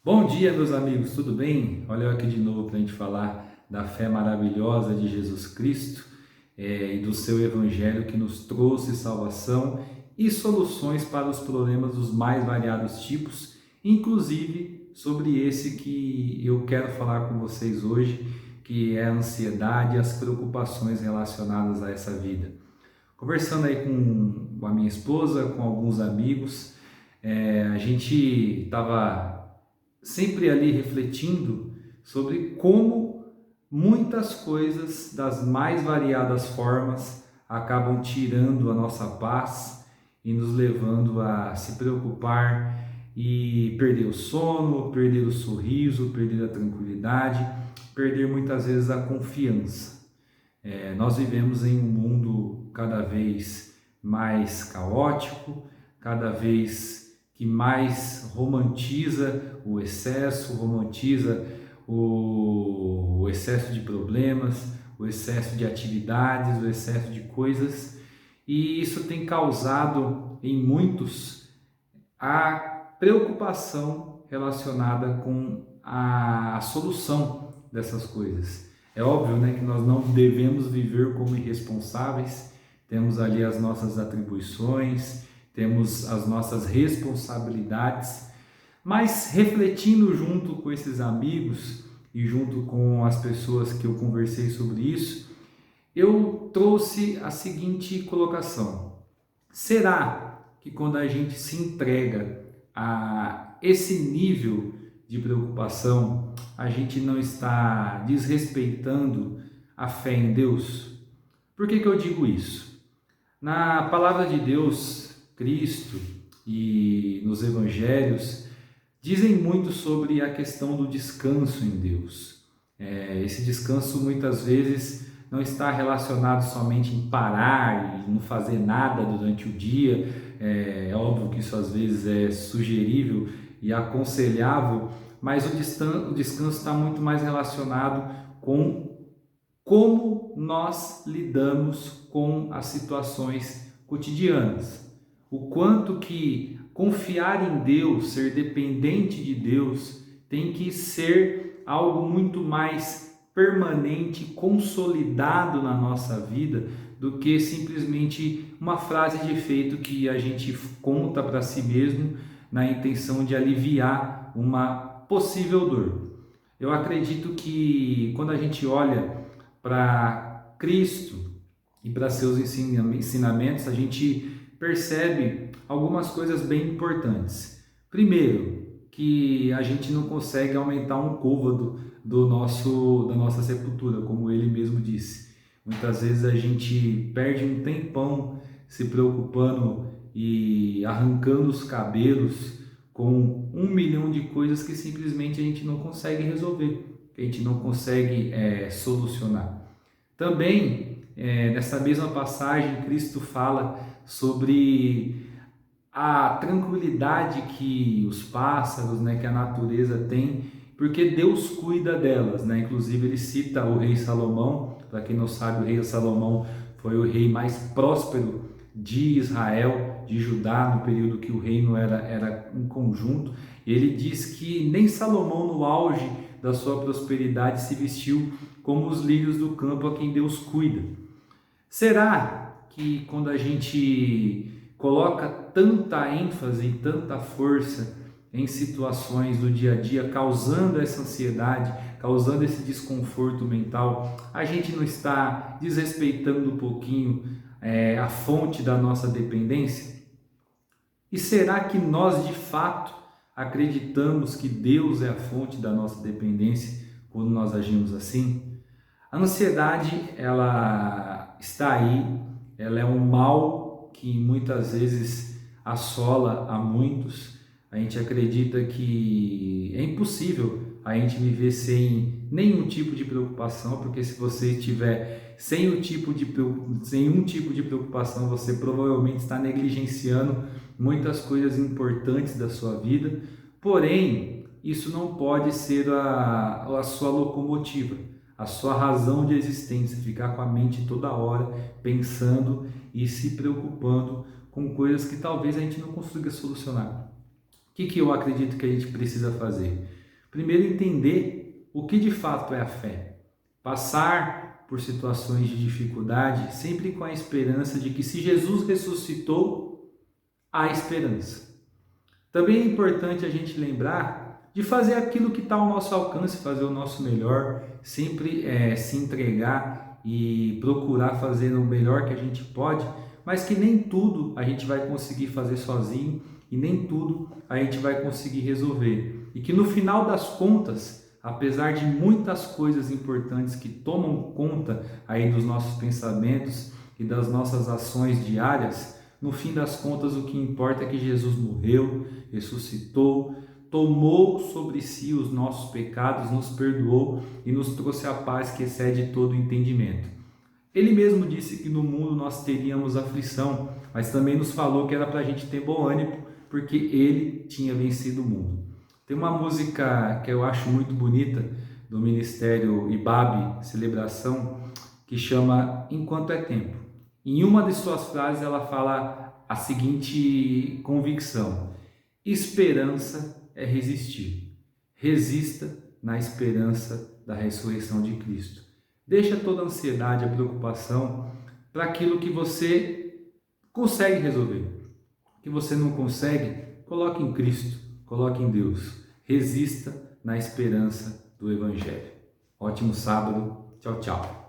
Bom dia, meus amigos, tudo bem? Olha eu aqui de novo para a gente falar da fé maravilhosa de Jesus Cristo e do seu Evangelho que nos trouxe salvação e soluções para os problemas dos mais variados tipos, inclusive sobre esse que eu quero falar com vocês hoje, que é a ansiedade e as preocupações relacionadas a essa vida. Conversando aí com a minha esposa, com alguns amigos, a gente estava sempre ali refletindo sobre como muitas coisas das mais variadas formas acabam tirando a nossa paz e nos levando a se preocupar e perder o sono, perder o sorriso, perder a tranquilidade, perder muitas vezes a confiança. Nós vivemos em um mundo cada vez mais caótico, cada vez que mais romantiza o excesso, romantiza o excesso de problemas, o excesso de atividades, o excesso de coisas, e isso tem causado em muitos a preocupação relacionada com a solução dessas coisas. É óbvio, né, que nós não devemos viver como irresponsáveis, temos ali as nossas atribuições, temos as nossas responsabilidades, mas refletindo junto com esses amigos e junto com as pessoas que eu conversei sobre isso, eu trouxe a seguinte colocação: será que quando a gente se entrega a esse nível de preocupação, a gente não está desrespeitando a fé em Deus? Por que eu digo isso? Na palavra de Deus, Cristo e nos evangelhos dizem muito sobre a questão do descanso em Deus. Esse descanso muitas vezes não está relacionado somente em parar e não fazer nada durante o dia. É óbvio que isso às vezes é sugerível e aconselhável, mas o descanso está muito mais relacionado com como nós lidamos com as situações cotidianas. O quanto que confiar em Deus, ser dependente de Deus, tem que ser algo muito mais permanente, consolidado na nossa vida, do que simplesmente uma frase de efeito que a gente conta para si mesmo na intenção de aliviar uma possível dor. Eu acredito que quando a gente olha para Cristo e para seus ensinamentos, a gente percebe algumas coisas bem importantes. Primeiro, que a gente não consegue aumentar um côvado da nossa sepultura, como ele mesmo disse. Muitas vezes a gente perde um tempão se preocupando e arrancando os cabelos com 1 milhão de coisas que simplesmente a gente não consegue resolver, que a gente não consegue solucionar. Também, nessa mesma passagem, Cristo fala sobre a tranquilidade que os pássaros, né, que a natureza tem, porque Deus cuida delas, né? Inclusive ele cita o rei Salomão. Para quem não sabe, o rei Salomão foi o rei mais próspero de Israel, de Judá, no período que o reino era em conjunto. E ele diz que nem Salomão, no auge da sua prosperidade, se vestiu como os lírios do campo a quem Deus cuida. Será que quando a gente coloca tanta ênfase e tanta força em situações do dia a dia, causando essa ansiedade, causando esse desconforto mental, a gente não está desrespeitando um pouquinho a fonte da nossa dependência? E será que nós de fato acreditamos que Deus é a fonte da nossa dependência quando nós agimos assim? A ansiedade, ela está aí, ela é um mal que muitas vezes assola a muitos. A gente acredita que é impossível a gente viver sem nenhum tipo de preocupação, porque se você estiver sem um tipo de preocupação, você provavelmente está negligenciando muitas coisas importantes da sua vida. Porém, isso não pode ser a sua locomotiva, a sua razão de existência, ficar com a mente toda hora pensando e se preocupando com coisas que talvez a gente não consiga solucionar. que eu acredito que a gente precisa fazer? Primeiro, entender o que de fato é a fé. Passar por situações de dificuldade sempre com a esperança de que se Jesus ressuscitou, há esperança. Também é importante a gente lembrar de fazer aquilo que está ao nosso alcance, fazer o nosso melhor, sempre se entregar e procurar fazer o melhor que a gente pode, mas que nem tudo a gente vai conseguir fazer sozinho e nem tudo a gente vai conseguir resolver. E que no final das contas, apesar de muitas coisas importantes que tomam conta aí dos nossos pensamentos e das nossas ações diárias, no fim das contas o que importa é que Jesus morreu, ressuscitou, tomou sobre si os nossos pecados, nos perdoou e nos trouxe a paz que excede todo o entendimento. Ele mesmo disse que no mundo nós teríamos aflição, mas também nos falou que era para a gente ter bom ânimo, porque ele tinha vencido o mundo. Tem uma música que eu acho muito bonita, do Ministério IBAB, Celebração, que chama Enquanto é Tempo. Em uma de suas frases ela fala a seguinte convicção: esperança é resistir. Resista na esperança da ressurreição de Cristo. Deixa toda a ansiedade, a preocupação para aquilo que você consegue resolver. O que você não consegue, coloque em Cristo, coloque em Deus. Resista na esperança do Evangelho. Ótimo sábado. Tchau, tchau.